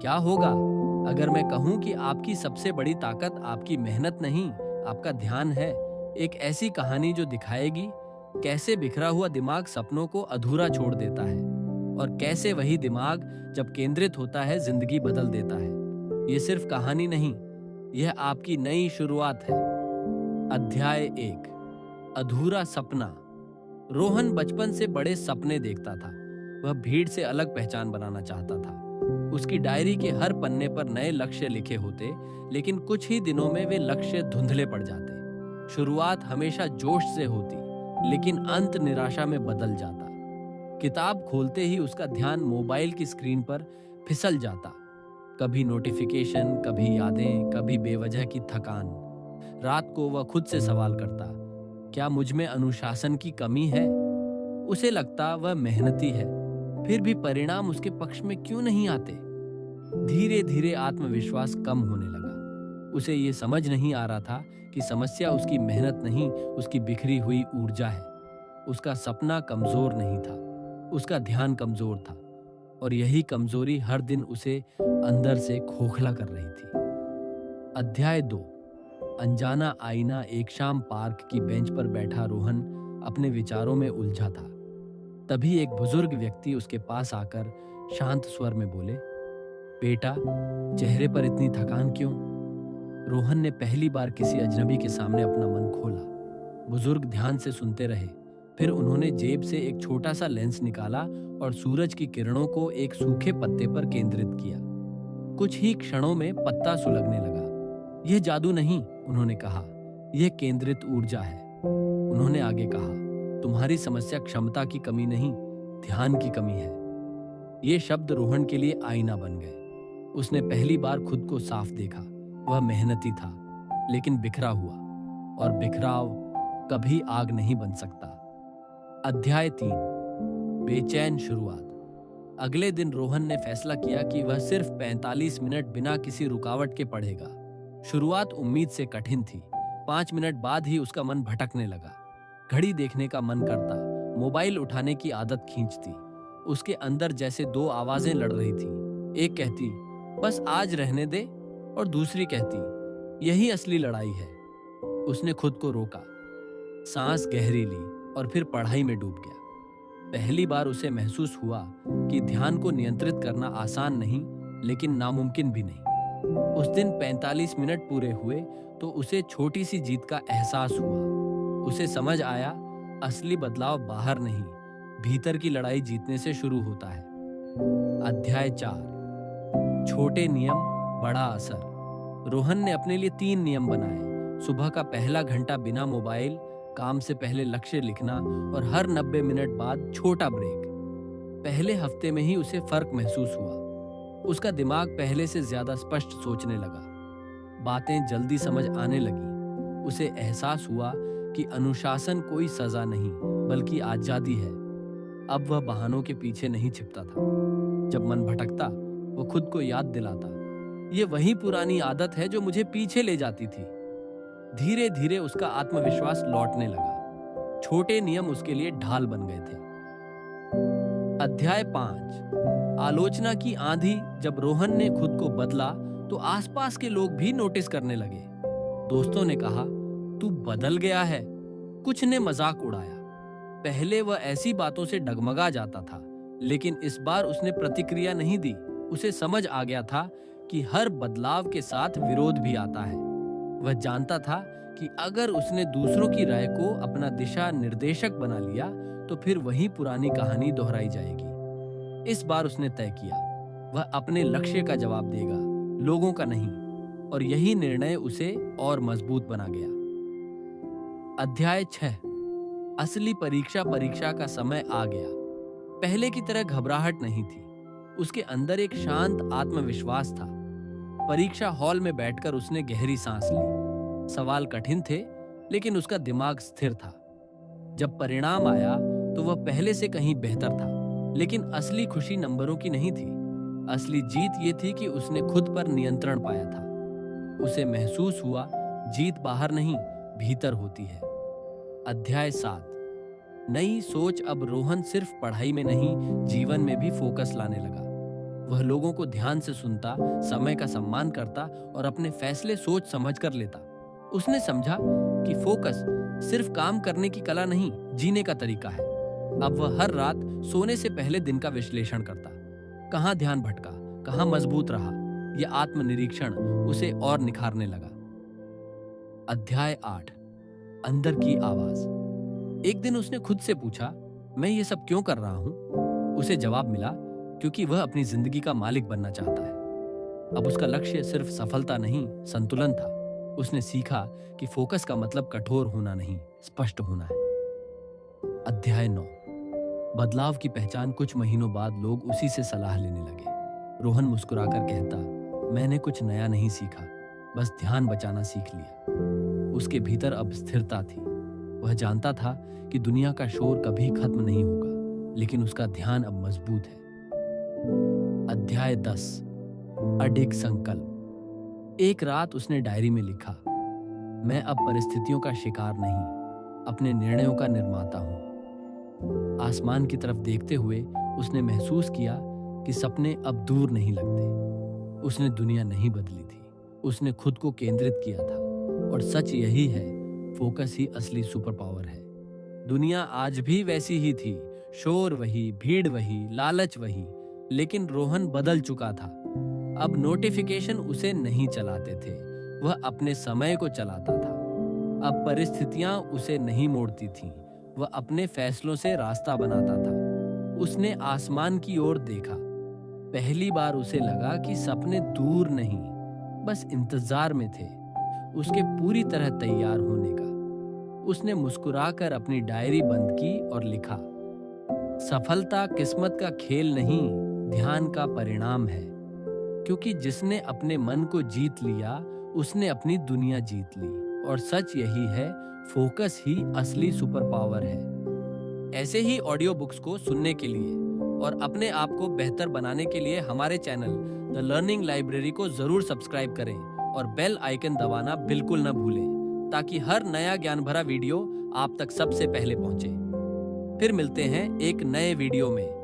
क्या होगा अगर मैं कहूं कि आपकी सबसे बड़ी ताकत आपकी मेहनत नहीं, आपका ध्यान है? एक ऐसी कहानी जो दिखाएगी कैसे बिखरा हुआ दिमाग सपनों को अधूरा छोड़ देता है और कैसे वही दिमाग जब केंद्रित होता है जिंदगी बदल देता है। ये सिर्फ कहानी नहीं, यह आपकी नई शुरुआत है। अध्याय 1, अधूरा सपना। रोहन बचपन से बड़े सपने देखता था। वह भीड़ से अलग पहचान बनाना चाहता था। उसकी डायरी के हर पन्ने पर नए लक्ष्य लिखे होते, लेकिन कुछ ही दिनों में वे लक्ष्य धुंधले पड़ जाते। शुरुआत हमेशा जोश से होती, लेकिन अंत निराशा में बदल जाता। किताब खोलते ही उसका ध्यान मोबाइल की स्क्रीन पर फिसल जाता। कभी नोटिफिकेशन, कभी यादें, कभी बेवजह की थकान। रात को वह खुद से सवाल करता, क्या मुझ में अनुशासन की कमी है? उसे लगता वह मेहनती है, फिर भी परिणाम उसके पक्ष में क्यों नहीं आते? धीरे धीरे आत्मविश्वास कम होने लगा। उसे ये समझ नहीं आ रहा था कि समस्या उसकी मेहनत नहीं, उसकी बिखरी हुई ऊर्जा है। उसका सपना कमजोर नहीं था, उसका ध्यान कमजोर था, और यही कमजोरी हर दिन उसे अंदर से खोखला कर रही थी। अध्याय 2, अनजाना आईना। एक शाम पार्क की बेंच पर बैठा रोहन अपने विचारों में उलझा था। तभी एक बुजुर्ग व्यक्ति उसके पास आकर शांत स्वर में बोले, बेटा, चेहरे पर इतनी थकान क्यों? रोहन ने पहली बार किसी अजनबी के सामने अपना मन खोला। बुजुर्ग ध्यान से सुनते रहे, फिर उन्होंने जेब से एक छोटा सा लेंस निकाला और सूरज की किरणों को एक सूखे पत्ते पर केंद्रित किया। कुछ ही क्षणों में पत्ता सुलगने लगा। यह जादू नहीं, उन्होंने कहा, यह केंद्रित ऊर्जा है। उन्होंने आगे कहा, तुम्हारी समस्या क्षमता की कमी नहीं, ध्यान की कमी है। ये शब्द रोहन के लिए आईना बन गए। उसने पहली बार खुद को साफ देखा। वह मेहनती था, लेकिन बिखरा हुआ, और बिखराव कभी आग नहीं बन सकता। अध्याय 3, बेचैन शुरुआत। अगले दिन रोहन ने फैसला किया कि वह सिर्फ 45 मिनट बिना किसी रुकावट के पढ़ेगा। शुरुआत उम्मीद से कठिन थी। 5 मिनट बाद ही उसका मन भटकने लगा। घड़ी देखने का मन करता, मोबाइल उठाने की आदत खींचती। उसके अंदर जैसे दो आवाजें लड़ रही थी। एक कहती, बस आज रहने दे, और दूसरी कहती, यही असली लड़ाई है। उसने खुद को रोका, सांस गहरी ली और फिर पढ़ाई में डूब गया। पहली बार उसे महसूस हुआ कि ध्यान को नियंत्रित करना आसान नहीं, लेकिन नामुमकिन भी नहीं। उस दिन 45 मिनट पूरे हुए तो उसे छोटी सी जीत का एहसास हुआ। उसे समझ आया, असली बदलाव बाहर नहीं, भीतर की लड़ाई जीतने से शुरू होता है। अध्याय 4, छोटे नियम, बड़ा असर। रोहन ने अपने लिए 3 नियम बनाए। सुबह का पहला घंटा बिना मोबाइल, काम से पहले लक्ष्य लिखना, और हर 90 मिनट बाद छोटा ब्रेक। पहले हफ्ते में ही उसे फर्क महसूस हुआ। उसका दिमाग पहले से ज्यादा स्पष्ट सोचने लगा। बातें जल्दी समझ आने लगी। उसे एहसास हुआ कि अनुशासन कोई सजा नहीं, बल्कि आजादी है। अब वह बहानों के पीछे नहीं छिपता था। जब मन भटकता, वो खुद को याद दिलाता, ये वही पुरानी आदत है जो मुझे पीछे ले जाती थी। धीरे धीरे उसका आत्मविश्वास लौटने लगा। छोटे नियम उसके लिए ढाल बन गए थे। अध्याय 5, आलोचना की आंधी। जब रोहन ने खुद को बदला तो आसपास के लोग भी नोटिस करने लगे। दोस्तों ने कहा, तू बदल गया है। कुछ ने मजाक उड़ाया। पहले वह ऐसी बातों से डगमगा जाता था, लेकिन इस बार उसने प्रतिक्रिया नहीं दी। उसे समझ आ गया था कि हर बदलाव के साथ विरोध भी आता है। वह जानता था कि अगर उसने दूसरों की राय को अपना दिशा निर्देशक बना लिया तो फिर वही पुरानी कहानी दोहराई जाएगी। इस बार उसने तय किया, वह अपने लक्ष्य का जवाब देगा, लोगों का नहीं, और यही निर्णय उसे और मजबूत बना गया। अध्याय 6, असली परीक्षा का समय आ गया। पहले की तरह घबराहट नहीं थी। उसके अंदर एक शांत आत्मविश्वास था। परीक्षा हॉल में बैठकर उसने गहरी सांस ली। सवाल कठिन थे, लेकिन उसका दिमाग स्थिर था। जब परिणाम आया तो वह पहले से कहीं बेहतर था, लेकिन असली खुशी नंबरों की नहीं थी। असली जीत ये थी कि उसने खुद पर नियंत्रण पाया था। उसे महसूस हुआ, जीत बाहर नहीं, भीतर होती है। अध्याय 7, नई सोच। अब रोहन सिर्फ पढ़ाई में नहीं, जीवन में भी फोकस लाने लगा। वह लोगों को ध्यान से सुनता, समय का सम्मान करता और अपने फैसले सोच समझ कर लेता। उसने समझा कि फोकस सिर्फ काम करने की कला नहीं, जीने का तरीका है। अब वह हर रात सोने से पहले दिन का विश्लेषण करता। कहाँ ध्यान भटका, कहाँ मजबूत रहा। यह आत्मनिरीक्षण उसे और निखारने लगा। अध्याय 8, अंदर की आवाज। एक दिन उसने खुद से पूछा, मैं ये सब क्यों कर रहा हूं? उसे जवाब मिला, क्योंकि वह अपनी जिंदगी का मालिक बनना चाहता है। अब उसका लक्ष्य सिर्फ सफलता नहीं, संतुलन था। उसने सीखा कि फोकस का मतलब कठोर होना नहीं, स्पष्ट होना है। अध्याय 9, बदलाव की पहचान। कुछ महीनों बाद लोग उसी से सलाह लेने लगे। रोहन मुस्कुराकर कहता, मैंने कुछ नया नहीं सीखा, बस ध्यान बचाना सीख लिया। उसके भीतर अब स्थिरता थी। वह जानता था कि दुनिया का शोर कभी खत्म नहीं होगा, लेकिन उसका ध्यान अब मजबूत है। अध्याय 10, अडिग संकल्प। एक रात उसने डायरी में लिखा, मैं अब परिस्थितियों का शिकार नहीं, अपने निर्णयों का निर्माता हूं। आसमान की तरफ देखते हुए उसने महसूस किया कि सपने अब दूर नहीं लगते। उसने दुनिया नहीं बदली थी, उसने खुद को केंद्रित किया था। और सच यही है, फोकस ही असली सुपर पावर है। दुनिया आज भी वैसी ही थी, शोर वही, भीड़ वही, लालच वही, लेकिन रोहन बदल चुका था। अब नोटिफिकेशन उसे नहीं चलाते थे, वह अपने समय को चलाता था। अब परिस्थितियां उसे नहीं मोड़ती थीं, वह अपने फैसलों से रास्ता बनाता था। उसने आसमान की ओर देखा। पहली बार उसे लगा कि सपने दूर नहीं, बस इंतजार में थे, उसके पूरी तरह तैयार होने का। उसने मुस्कुराकर अपनी डायरी बंद की और लिखा, सफलता किस्मत का खेल नहीं, ध्यान का परिणाम है। क्योंकि जिसने अपने मन को जीत लिया, उसने अपनी दुनिया जीत ली। और सच यही है, फोकस ही असली सुपर पावर है। ऐसे ही ऑडियो बुक्स को सुनने के लिए और अपने आप को बेहतर बनाने के लिए हमारे चैनल द लर्निंग लाइब्रेरी को जरूर सब्सक्राइब करें और बेल आइकन दबाना बिल्कुल न भूलें, ताकि हर नया ज्ञान भरा वीडियो आप तक सबसे पहले पहुंचे। फिर मिलते हैं एक नए वीडियो में।